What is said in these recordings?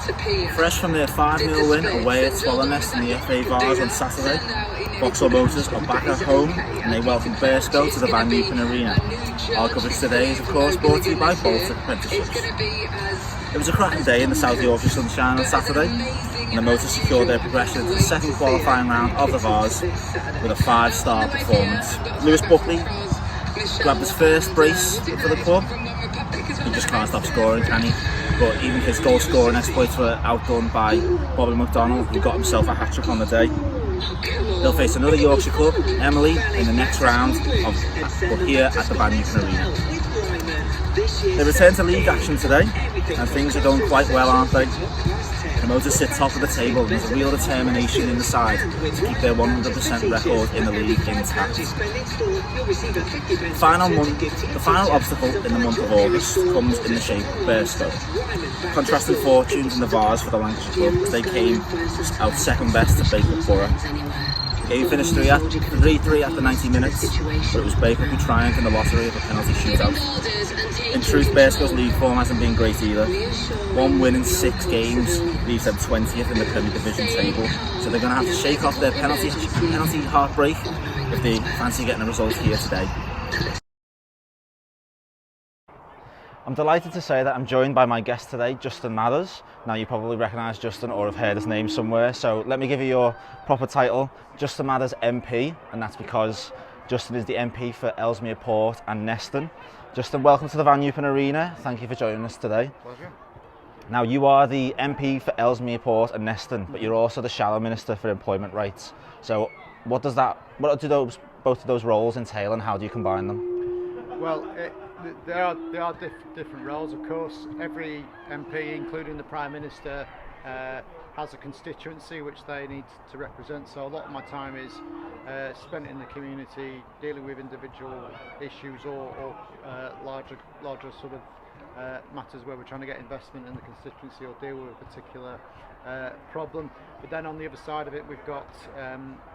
Fresh from their 5-0 win away at Nest in the FA Vars on Saturday, Vauxhall Motors are back at home and they welcome Burscough to the VanEupen Arena. Our coverage today is of course brought to you by Baltic Apprenticeships. It was a cracking day in the South Yorkshire sunshine on Saturday, and the Motors secured their progression into the second qualifying round of the Vars with a 5-star performance. Lewis Buckley grabbed his first brace for the club. He just can't stop scoring, can he? But even his goal scoring exploits were outdone by Bobby McDonald, who got himself a hat-trick on the day. They'll face another Yorkshire club, Emily, in the next round, but here at the VanEupen Arena. They return to league action today, and things are going quite well, aren't they? The Motors sit top of the table and there's a real determination in the side to keep their 100% record in the league intact. The final obstacle in the month of August comes in the shape of Burscough. Contrasting fortunes in the Vars for the Lancashire club as they came out second best to Baker Borough. The game finished 3-3 after 90 minutes, but it was Baker who triumphed in the lottery of a penalty shootout. In truth, Burscough's league form hasn't been great either. One win in 6 games leaves them 20th in the Premier Division table, so they're going to have to shake off their penalty heartbreak if they fancy getting a result here today. I'm delighted to say that I'm joined by my guest today, Justin Mathers. Now you probably recognise Justin or have heard his name somewhere, so let me give you your proper title, Justin Mathers MP, and that's because Justin is the MP for Ellesmere Port and Neston. Justin, welcome to the VanEupen Arena. Thank you for joining us today. Pleasure. Now you are the MP for Ellesmere Port and Neston, but you're also the Shadow Minister for Employment Rights. So what do both of those roles entail and how do you combine them? Well, there are different roles, of course. Every MP, including the Prime Minister, has a constituency which they need to represent. So a lot of my time is spent in the community dealing with individual issues or larger sort of matters where we're trying to get investment in the constituency or deal with a particular problem. But then on the other side of it, we've got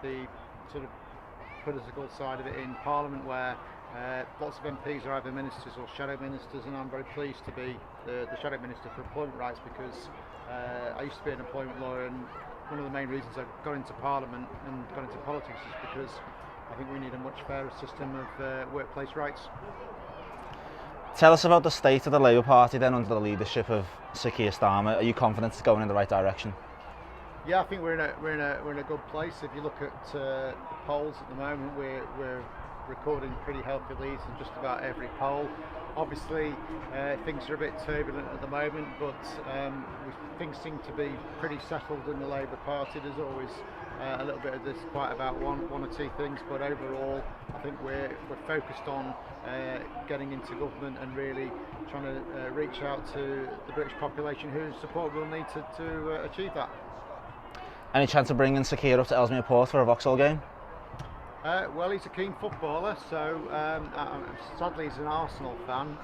the sort of political side of it in Parliament, where lots of MPs are either ministers or shadow ministers, and I'm very pleased to be the shadow minister for employment rights because I used to be an employment lawyer, and one of the main reasons I got into Parliament and got into politics is because I think we need a much fairer system of workplace rights. Tell us about the state of the Labour Party then under the leadership of Sir Keir Starmer. Are you confident it's going in the right direction? Yeah, I think we're in a good place. If you look at the polls at the moment, we're recording pretty healthy leads in just about every poll. Obviously, things are a bit turbulent at the moment, but things seem to be pretty settled in the Labour Party. There's always a little bit of disquiet about one or two things, but overall, I think we're focused on getting into government and really trying to reach out to the British population whose support we'll need to achieve that. Any chance of bringing Sir Keir up to Ellesmere Port for a Vauxhall game? Well, he's a keen footballer, so sadly he's an Arsenal fan,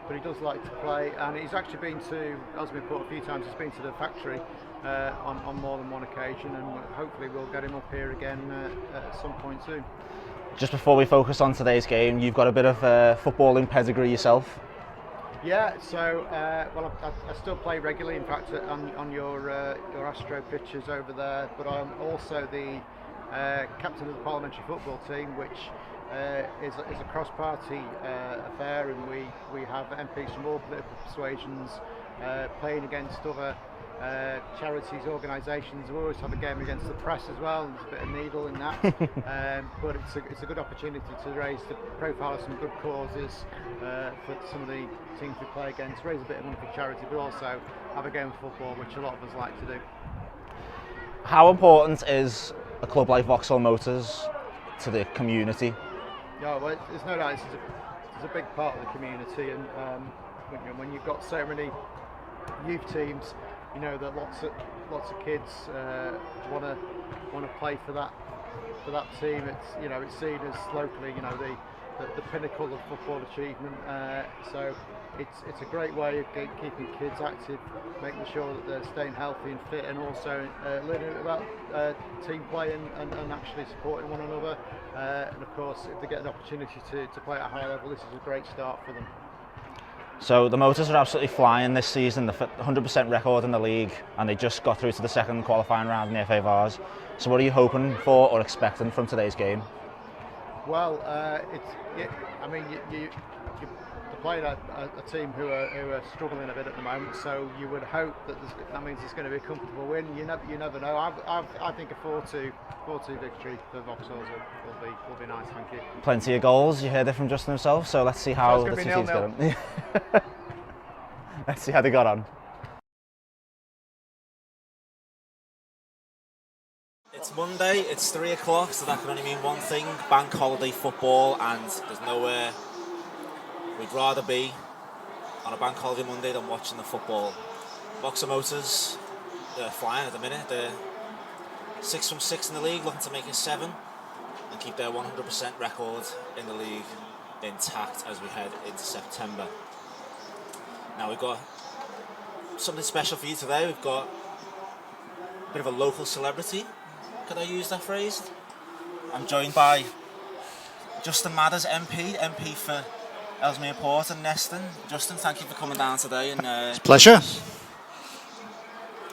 but he does like to play, and he's actually been to Ellesmere Port a few times. He's been to the factory on more than one occasion, and hopefully we'll get him up here again at some point soon. Just before we focus on today's game, you've got a bit of footballing pedigree yourself. Yeah, so well, I still play regularly. In fact, on your Astro pitches over there, but I'm also the captain of the parliamentary football team, which is a cross-party affair, and we have MPs from all political persuasions playing against other charities, organisations. We always have a game against the press as well, and there's a bit of needle in that. But it's a good opportunity to raise the profile of some good causes for some of the teams we play against, raise a bit of money for charity, but also have a game of football, which a lot of us like to do. How important is a club like Vauxhall Motors to the community? Yeah, well, there's no doubt it's a big part of the community, and when you've got so many youth teams, you know that lots of kids want to play for that team. It's seen as locally, the pinnacle of football achievement. So it's a great way of keeping kids active, making sure that they're staying healthy and fit, and also learning about team play and actually supporting one another. And of course, if they get an opportunity to play at a high level, this is a great start for them. So the Motors are absolutely flying this season, the 100% record in the league, and they just got through to the second qualifying round in the FA Vars. So what are you hoping for or expecting from today's game? Well, I mean, you're playing a team who are struggling a bit at the moment, so you would hope that that means it's going to be a comfortable win. You never know. I think a 4-2 victory for Vauxhall will be nice. Thank you. Plenty of goals. You heard it from Justin himself. So let's see how the two teams got on. Let's see how they got on. It's Monday, it's 3 o'clock, so that can only mean one thing: bank holiday football, and there's nowhere we'd rather be on a bank holiday Monday than watching the football. Vauxhall Motors, they're flying at the minute. They're 6 from 6 in the league, looking to make it 7 and keep their 100% record in the league intact as we head into September. Now we've got something special for you today. We've got a bit of a local celebrity. Could I use that phrase? I'm joined by Justin Madders, MP for Ellesmere Port and Neston. Justin, thank you for coming down today. And it's a pleasure.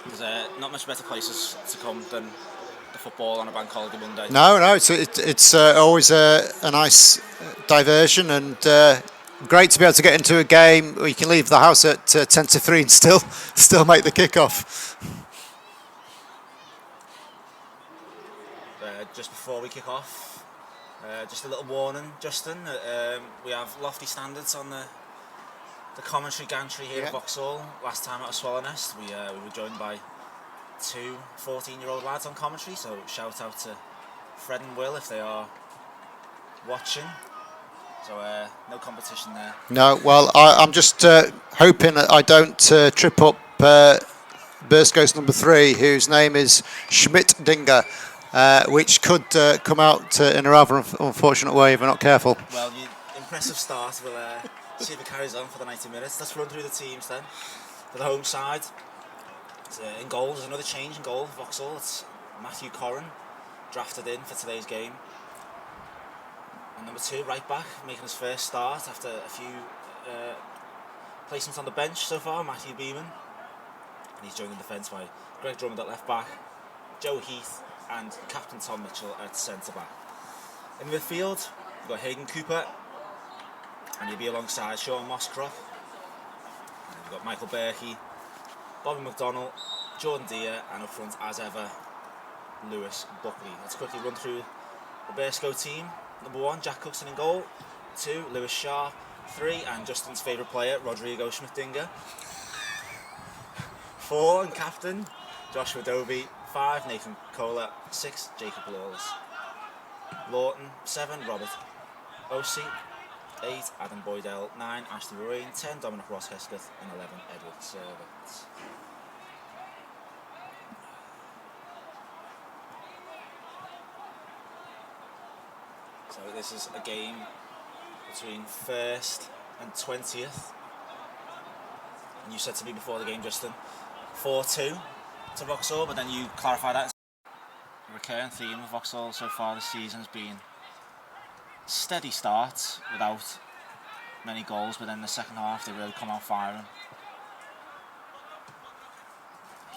There's not much better places to come than the football on a bank holiday Monday. No, it's always a nice diversion, and great to be able to get into a game where you can leave the house at 2:50 and still make the kick-off. Just before we kick off, just a little warning, Justin. We have lofty standards on the commentary gantry here at Vauxhall. Last time at Swallow's Nest, we were joined by 2 14-year-old lads on commentary, so shout out to Fred and Will if they are watching. So no competition there. No, well, I'm just hoping that I don't trip up Burscough's number 3, whose name is Schmidt-Dinger. Which could come out in a rather unfortunate way if we're not careful. Well, impressive start. We'll see if it carries on for the 90 minutes. Let's run through the teams then. For the home side, in goal, there's another change in goal for Vauxhall. It's Matthew Corrin, drafted in for today's game. And number 2, right back, making his first start after a few placements on the bench so far, Matthew Beeman. And he's joined in defence by Greg Drummond at left back, Joe Heath, and Captain Tom Mitchell at centre-back. In midfield, you've got Hayden Cooper, and you'll be alongside Sean Mosscroft. And you've got Michael Berkey, Bobby McDonnell, Jordan Deere, and up front, as ever, Lewis Buckley. Let's quickly run through the Burscough team. Number 1, Jack Cookson in goal. 2, Lewis Shaw. 3, and Justin's favourite player, Rodrigo Schmidt-Dinger. 4, and captain, Joshua Dobie. 5, Nathan Kohler. 6, Jacob Lawton. 7, Robert Ossie. 8, Adam Boydell. 9, Ashley Ruane. 10, Dominic Ross Hesketh. And 11, Edward Servant. So this is a game between 1st and 20th. And you said to me before the game, Justin, 4-2. To Vauxhall, but then you clarify that. The recurring theme of Vauxhall so far this season has been steady starts without many goals, but then the second half they really come out firing.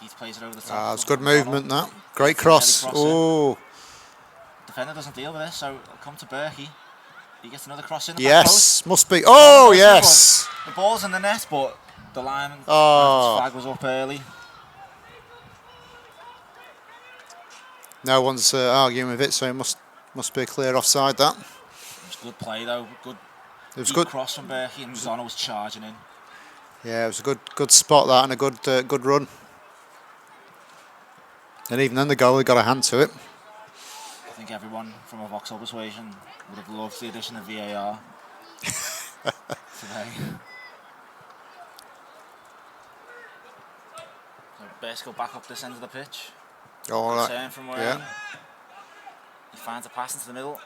Heath plays it over the top. It was good movement, that. Great cross. Oh. Defender doesn't deal with this, so it'll come to Berkey. He gets another cross in the yes, back post. Must be. Oh, yes. The ball's in the net, but the lineman's flag was up early. No one's arguing with it, so it must be a clear offside, that. It was good play though, it was good cross from Berkey, and McDonnell was charging in. Yeah, it was a good spot, that, and a good run. And even then the goalie got a hand to it. I think everyone from a Vauxhall persuasion would have loved the addition of VAR today. So Burscough back up this end of the pitch. All right. Turn from where he finds a pass into the middle.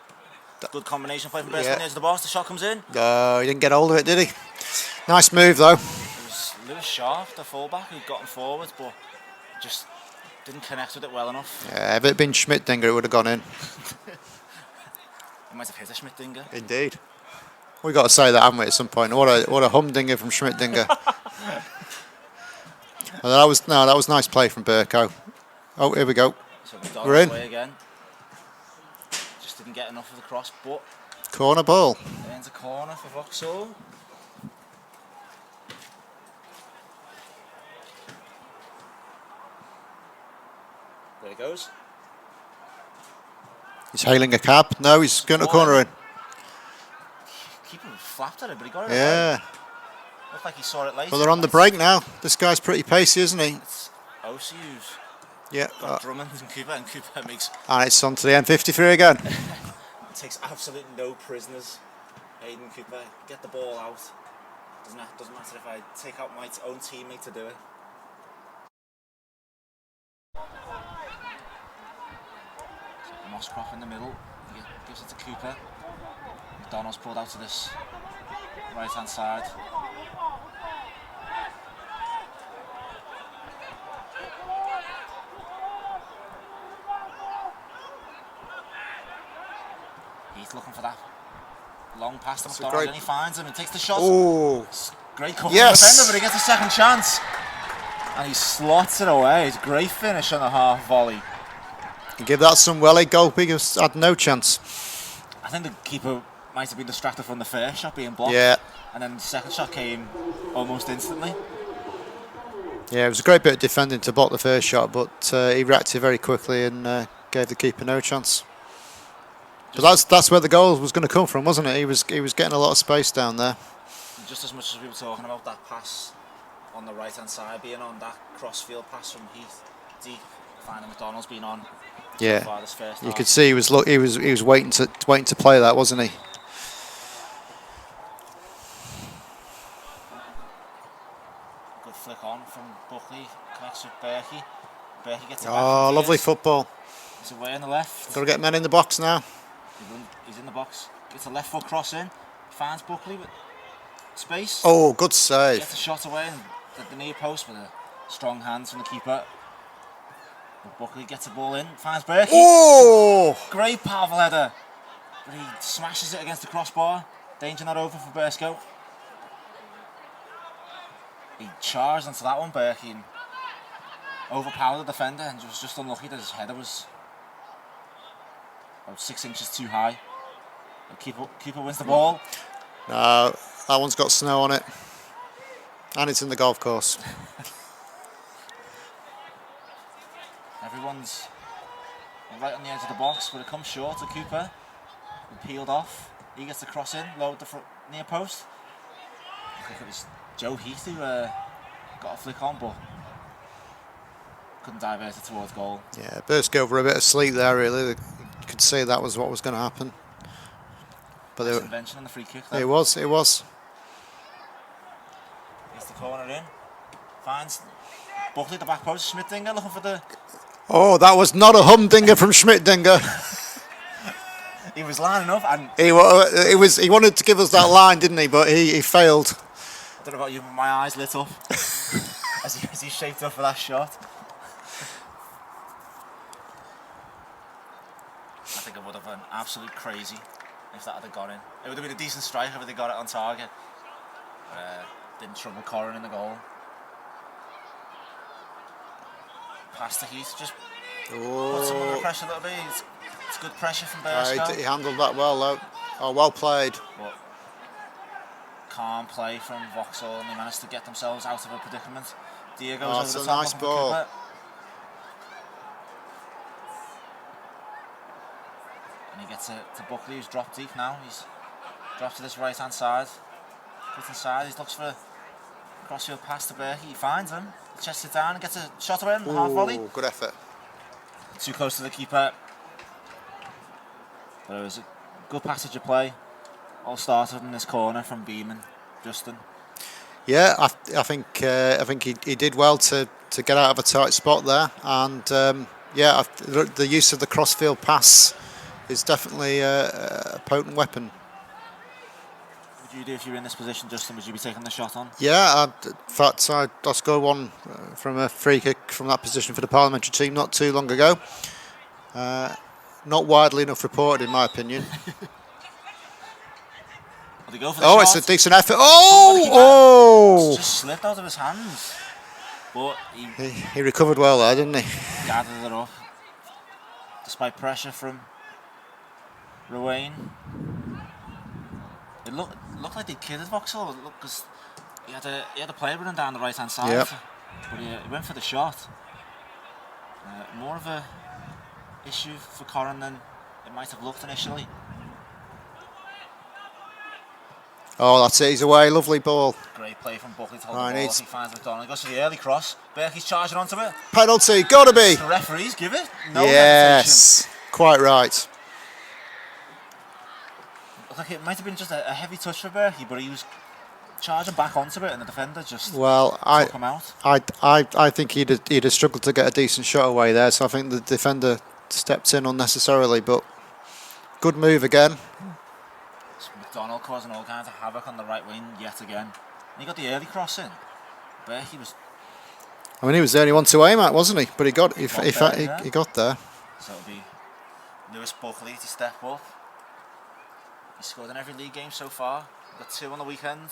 Good combination play from Burscough near to the box. The shot comes in. No, he didn't get hold of it, did he? Nice move though. It was Lewis Shaw, the fullback, who'd gotten forward, but just didn't connect with it well enough. Yeah, if it had been Schmidt-Dinger, it would have gone in. He might have hit a Schmidt-Dinger. Indeed. We got to say that, haven't we, at some point? What a humdinger from Schmidt-Dinger. Well, that was nice play from Burscough. Oh, here we go. So We're in. Away again. Just didn't get enough of the cross, but Corner ball. ends a corner for Vauxhall. There he goes. He's hailing a cab. No, he's going to corner in. Keeper flapped at it, but he got it. Yeah. Away. Looked like he saw it later. Well, they're on the break now. This guy's pretty pacey, isn't he? It's OCU's. Yeah. Got Drummond and Cooper makes. And it's on to the M53 again. Takes absolutely no prisoners. Hayden Cooper, get the ball out. Doesn't matter if I take out my own teammate to do it. Mosscroft in the middle, he gives it to Cooper. McDonald's pulled out to this right hand side. He's looking for that long pass to McDonald, and he finds him and takes the shot. Oh, great cover yes. from the defender, but he gets a second chance. And he slots it away. It's a great finish on the half volley. Give that some welly. Goldberg had no chance. I think the keeper might have been distracted from the first shot being blocked. Yeah. And then the second shot came almost instantly. Yeah, it was a great bit of defending to block the first shot, but he reacted very quickly and gave the keeper no chance. But that's where the goal was going to come from, wasn't it? He was getting a lot of space down there. Just as much as we were talking about that pass on the right hand side being on, that crossfield pass from Heath deep, finding McDonald's being on. Yeah, So far this first you half. could see he was waiting to play that, wasn't he? Good flick on from Buckley, connects with Berkey. Berkey gets it back. Oh, from lovely Diaz. football. He's away on the left. Got to get men in the box now. He's in the box. Gets a left foot cross in. Finds Buckley with space. Oh, good save. Gets a shot away and at the near post with a strong hands from the keeper. But Buckley gets the ball in. Finds Berkey. Oh! Great powerful header. But he smashes it against the crossbar. Danger not over for Burscough. He charged onto that one, Berkey, and overpowered the defender, and was just unlucky that his header was about 6 inches too high. The keeper wins the ball. No, that one's got snow on it. And it's in the golf course. Everyone's right on the edge of the box, but it comes short to Cooper. Peeled off. He gets the cross in, lowered the near post. I think it was Joe Heath who got a flick on, but couldn't divert it towards goal. Yeah, Burscough were a bit asleep there, really. You could see that was what was going to happen. But Nice invention on the free kick. it was. Gets the corner in. Finds Buckley at the back post. Schmidt-Dinger looking for the... Oh, that was not a humdinger from Schmidt-Dinger. He was lining up and... He wanted to give us that line, didn't he? But he failed. I don't know about you, but my eyes lit up as he shaped up for that shot. I think it would have been absolute crazy if that had gone in. It would have been a decent strike if they got it on target. Didn't trouble Corrin in the goal. Pass to Heath, just puts him under pressure a little bit. It's good pressure from Burscough. He handled that well, though. Oh, well played. But calm play from Vauxhall, and they managed to get themselves out of a predicament. Diego's over That's the a top nice of ball. Cooper. And he gets it to Buckley, who's dropped deep now. He's dropped to this right hand side. Gets inside, he looks for a crossfield pass to Berkey. He finds him, he chests it down and gets a shot away in the half volley. Good effort. Too close to the keeper. But it was a good passage of play. All started in this corner from Beeman, Justin. Yeah, I think he did well to get out of a tight spot there, and the use of the crossfield pass is definitely a potent weapon. What would you do if you were in this position, Justin? Would you be taking the shot on? Yeah, in fact, I scored one from a free kick from that position for the parliamentary team not too long ago. Not widely enough reported, in my opinion. Will he go for the Oh, shot? it's a decent effort. Oh! It's just slipped out of his hands. But He recovered well there, didn't he? gathered it up. Despite pressure from Rowan. It looked like they kidded Vauxhall because he had a player running down the right hand side. Yep. But he went for the shot. More of a issue for Corran than it might have looked initially. Oh, that's it. He's away. Lovely ball. Great play from Buckley to hold Right, the ball. He finds McDonald. He goes for the early cross. Berkey's charging onto it. Penalty. Gotta be. The referees give it. No Yes. Quite right. hesitation. Looked like it might have been just a heavy touch for Berkey, but he was charging back onto it, and the defender just took him out. I think he'd have struggled to get a decent shot away there. So I think the defender stepped in unnecessarily, but good move again. McDonald causing all kinds of havoc on the right wing yet again. And he got the early cross in. Berkey was. I mean, he was the only one to aim at, wasn't he? But he got there. So it'll be Lewis Buckley to step up. He's scored in every league game so far. Got 2 on the weekend.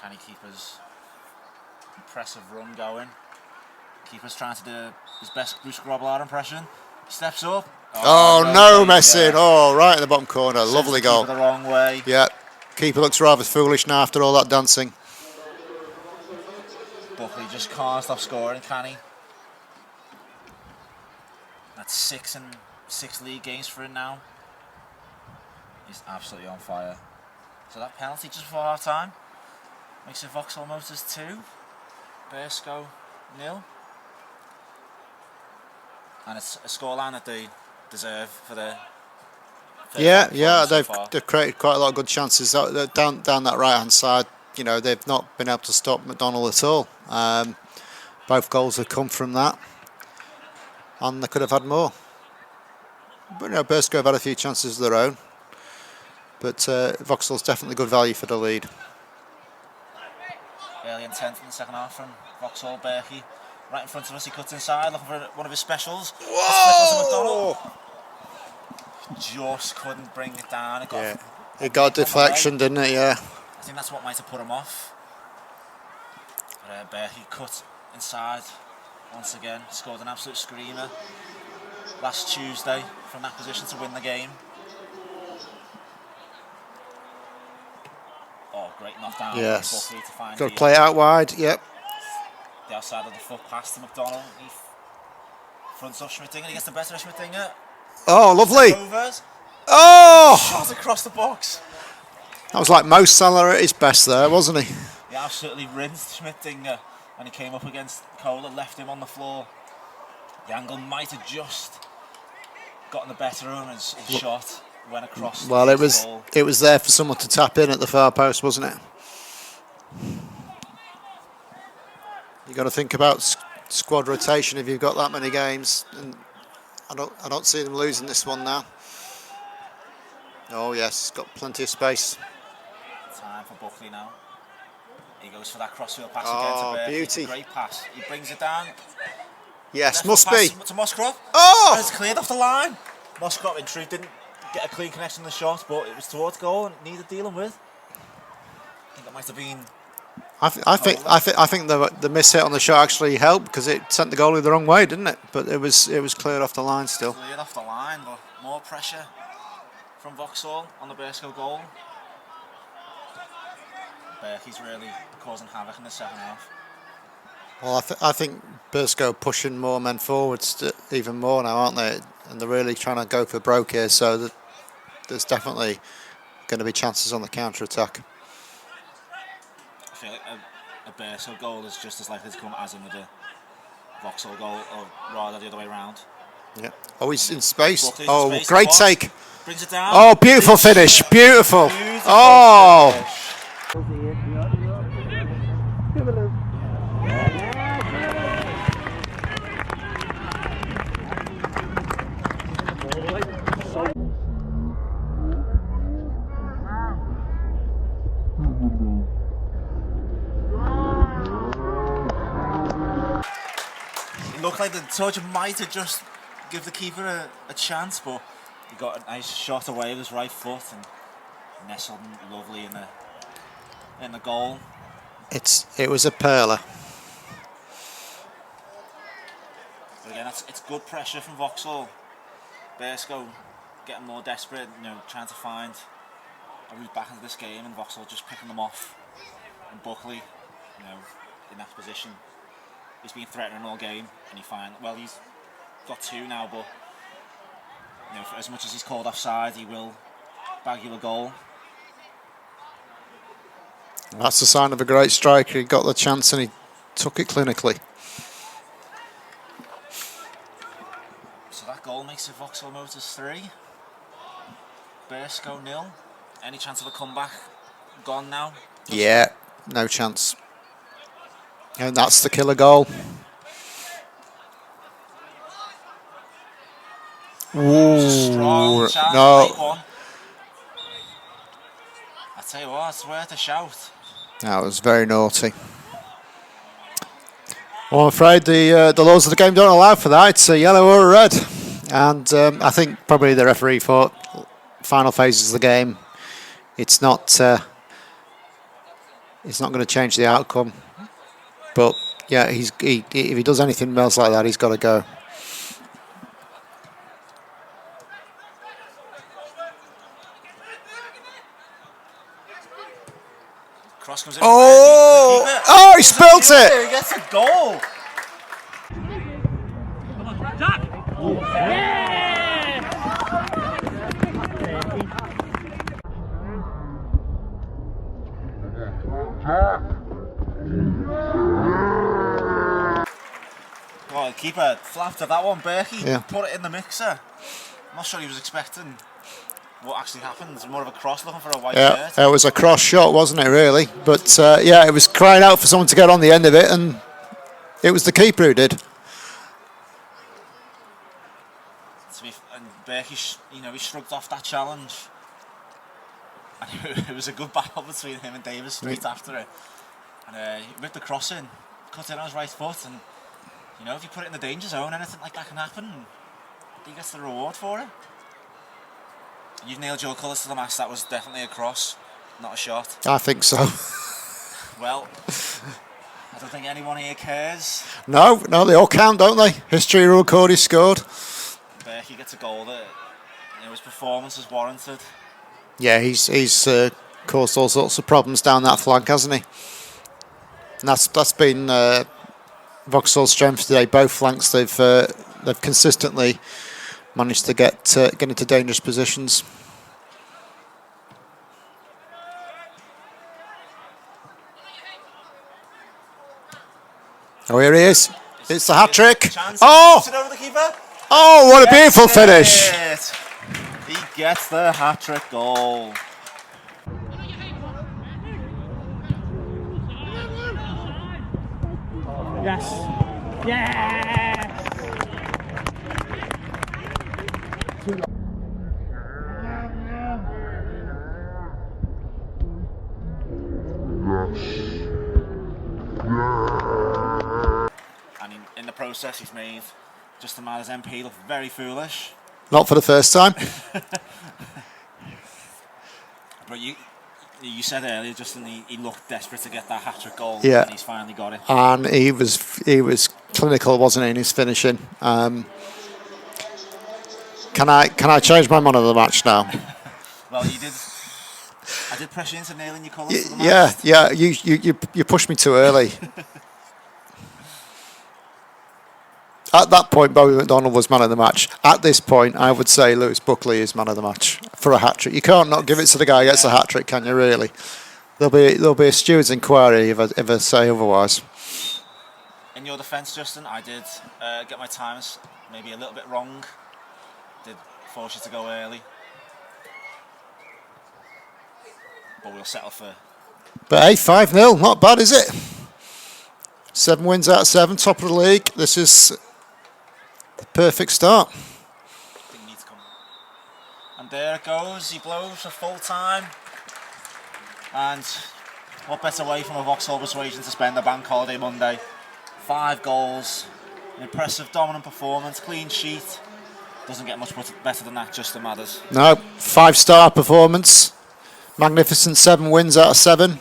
Can he keep his impressive run going? Keeper's trying to do his best Bruce Grobbelaar impression. He steps up. Oh, no messing. Oh, right in the bottom corner. Lovely goal. The wrong way. Yeah. Keeper looks rather foolish now after all that dancing. Buckley just can't stop scoring, can he? That's 6 league games for him now. He's absolutely on fire. So that penalty just before half time makes it Vauxhall Motors 2, Burscough 0. And it's a scoreline that they deserve for their they've created quite a lot of good chances down that right hand side. You know, they've not been able to stop McDonald at all. Both goals have come from that, and they could have had more. But Burscough have had a few chances of their own. But Vauxhall's definitely good value for the lead. Early intent in the second half from Vauxhall. Berkey right in front of us. He cuts inside, looking for one of his specials. Whoa! Just couldn't bring it down. It got deflection, didn't it? Yeah. I think that's what might have put him off. But Berkey cut inside once again. Scored an absolute screamer last Tuesday from that position to win the game. Oh, great knockdown. Yes. Buckley to find Got to play it out wide. Yep. The outside of the foot pass to McDonald. He fronts up Schmittinger. He gets the better of Schmittinger. Oh, lovely. Overs. Oh! Shot across the box. That was like Mo Salah at his best there, wasn't he? He absolutely rinsed Schmittinger when he came up against Kohler, left him on the floor. The angle might have just gotten the better of him. His shot went across. Well, it was there for someone to tap in at the far post, wasn't it? You got to think about squad rotation if you've got that many games, and I don't see them losing this one now. Oh yes, got plenty of space. Time for Buckley now. He goes for that crossfield pass Oh, again to Berkey. beauty. Great pass. He brings it down. Yes, Left must foot be. pass to Musgrove. Oh! And it's cleared off the line. Musgrove, in truth, didn't get a clean connection in the shot, but it was towards goal and it needed dealing with. I think it might have been. I think the miss hit on the shot actually helped because it sent the goalie the wrong way, didn't it? But it was cleared off the line still. Cleared off the line, but more pressure from Vauxhall on the Burscough goal. Berkey's really causing havoc in the second half. Well, I think Burscough pushing more men forwards even more now, aren't they? And they're really trying to go for broke here, so that there's definitely going to be chances on the counter attack. I feel like a Burscough goal is just as likely to come as another Vauxhall goal, or rather the other way around. Yeah. Oh, he's in space. Buckley's Oh, in space, great take. Brings it down. Oh, beautiful finish. Beautiful. Oh. Finish. It looked like the touch might have just give the keeper a chance, but he got a nice shot away with his right foot and nestled lovely in the goal. It was a perler. But again, it's good pressure from Vauxhall. Burscough getting more desperate, trying to find a route back into this game, and Vauxhall just picking them off. And Buckley, in that position, he's been threatening all game, and he's got 2 now, but for as much as he's called offside, he will bag you a goal. That's the sign of a great striker. He got the chance and he took it clinically. So that goal makes it Vauxhall Motors 3, Burscough 0. Any chance of a comeback gone now? Yeah, no chance. And that's the killer goal. It's a strong chance, late one. I tell you what, it's worth a shout. That was very naughty. Well, I'm afraid the laws of the game don't allow for that. It's a yellow or a red. And I think probably the referee thought final phases of the game, it's not going to change the outcome. But yeah, if he does anything else like that, he's got to go. Cross comes in. Oh, he spilt it. He gets a goal. Come on, Jack. Well, the keeper flapped at that one. Berkey Yeah. put it in the mixer. I'm not sure he was expecting what actually happened. It's more of a cross looking for a white shirt. It was a cross shot, wasn't it, really? But it was crying out for someone to get on the end of it, and it was the keeper who did. And Berkey, he shrugged off that challenge. And it was a good battle between him and Davis straight after it. And he whipped the cross in, cut in on his right foot, and if you put it in the danger zone, anything like that can happen. He gets the reward for it. You've nailed your colours to the mast. That was definitely a cross, not a shot. I think so. Well, I don't think anyone here cares. No, they all count, don't they? History will record he scored. Berkey gets a goal that his performance is warranted. Yeah, he's caused all sorts of problems down that flank, hasn't he? And that's been Vauxhall's strength today. Both flanks they've consistently managed to get into dangerous positions. Oh, here he is. It's the hat trick. Oh, what a beautiful finish. He gets the hat trick goal. Yes. Yes. And in the process, he's made Justin Myers MP look very foolish. Not for the first time. But you said earlier, Justin, he looked desperate to get that hat-trick goal, Yeah. and he's finally got it. And he was clinical, wasn't he, in his finishing? Can I change my man of the match now? Well, you did. I did press you into nailing your colours to the match. Yeah. You pushed me too early. At that point, Bobby McDonald was man of the match. At this point, I would say Lewis Buckley is man of the match for a hat trick. You can't not give it to the guy who gets a hat trick, can you? Really? There'll be a steward's inquiry if I ever say otherwise. In your defence, Justin, I did get my times maybe a little bit wrong. Did force you to go early, but we'll settle for. But hey, 5-0, not bad, is it? 7 wins out of 7, top of the league. This is the perfect start. Didn't need to come. And there it goes. He blows for full time. And what better way from a Vauxhall persuasion to spend a bank holiday Monday? 5 goals, an impressive dominant performance, clean sheet. Doesn't get much better than that, Justin Mathers. No, 5-star performance. magnificent 7 wins out of 7.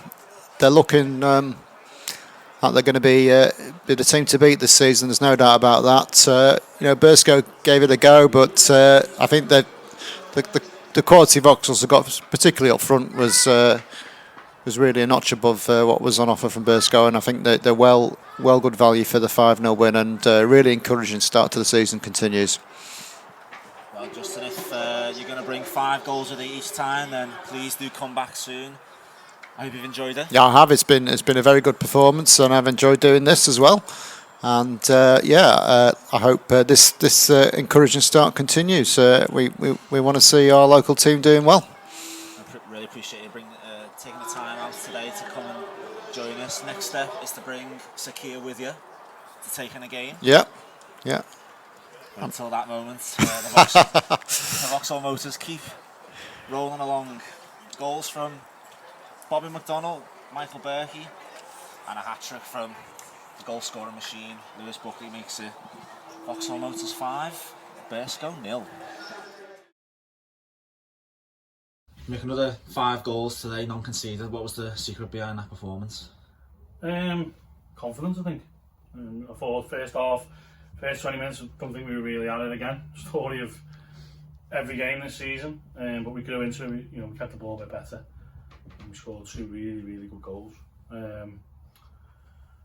They're looking like they're going to be the team to beat this season. There's no doubt about that. Burscough gave it a go, but I think that the quality Vauxhalls have got, particularly up front, was really a notch above what was on offer from Burscough, and I think that they're well good value for the 5-0 win, and really encouraging start to the season continues. Well, Justin, if you're going to bring 5 goals with you each time, then please do come back soon. I hope you've enjoyed it. Yeah, I have. It's been a very good performance, and I've enjoyed doing this as well. And I hope this encouraging start continues. We want to see our local team doing well. I really appreciate you taking the time out today to come and join us. Next step is to bring Sakia with you to take in a game. Yeah. But until that moment, the Vauxhall Motors keep rolling along. Goals from Bobby McDonald, Michael Berkey, and a hat-trick from the goal-scoring machine. Lewis Buckley makes it Vauxhall Motors 5, Burscough 0. Make another 5 goals today, non-conceded. What was the secret behind that performance? Confidence, I think. I thought first 20 minutes, I don't think we were really at it again. Story of every game this season, but we grew into it. We kept the ball a bit better. And we scored 2 really good goals.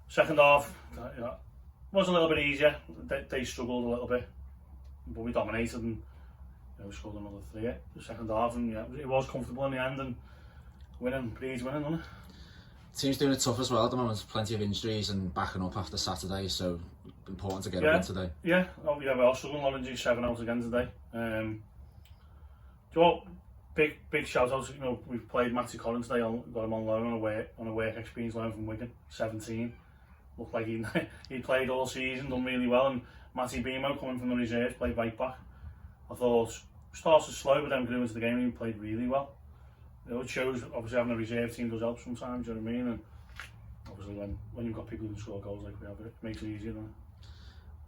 Second half was a little bit easier. They struggled a little bit, but we dominated and we scored another 3 the second half, and it was comfortable in the end, and pretty easy winning, wasn't it? Team's doing it tough as well at the moment. Plenty of injuries and backing up after Saturday, so important to get a win today. Yeah, we are struggling. A lot of injuries, 7 out again today. Do you know what? Big shout out. We've played Matty Collins today. Got him on loan on a work experience loan from Wigan. 17. Looked like he played all season, done really well. And Matty Bemo coming from the reserves, played right back. I thought started slow, but then grew into the game and he played really well. It shows, obviously, having a reserve team does help sometimes, you know what I mean? And obviously when you've got people who can score goals like we have, it makes it easier, doesn't it?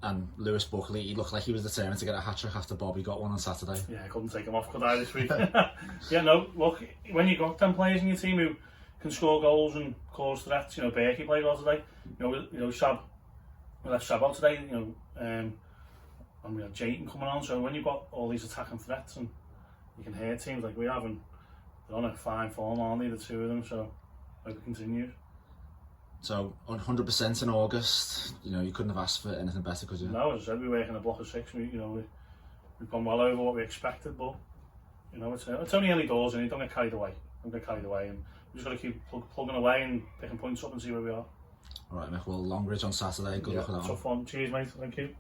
And Lewis Buckley, he looked like he was determined to get a hat-trick after Bobby got one on Saturday. Yeah, I couldn't take him off, could I, this week? Look, when you've got 10 players in your team who can score goals and cause threats, Berkey played well today, Sab, we left Sab out today, and we had Jayton coming on, so when you've got all these attacking threats and you can hurt teams like we have, and they're on a fine form, aren't they, the 2 of them, so I hope it continues. So 100% in August, you couldn't have asked for anything better, could you? No, as I said, we work in a block of 6. We've gone well over what we expected, but it's only early doors, and you don't get carried away. And we just got to keep plugging away and picking points up and see where we are. All right, Mick. Well, Longridge on Saturday. Good luck with that. Tough one. Cheers, mate. Thank you.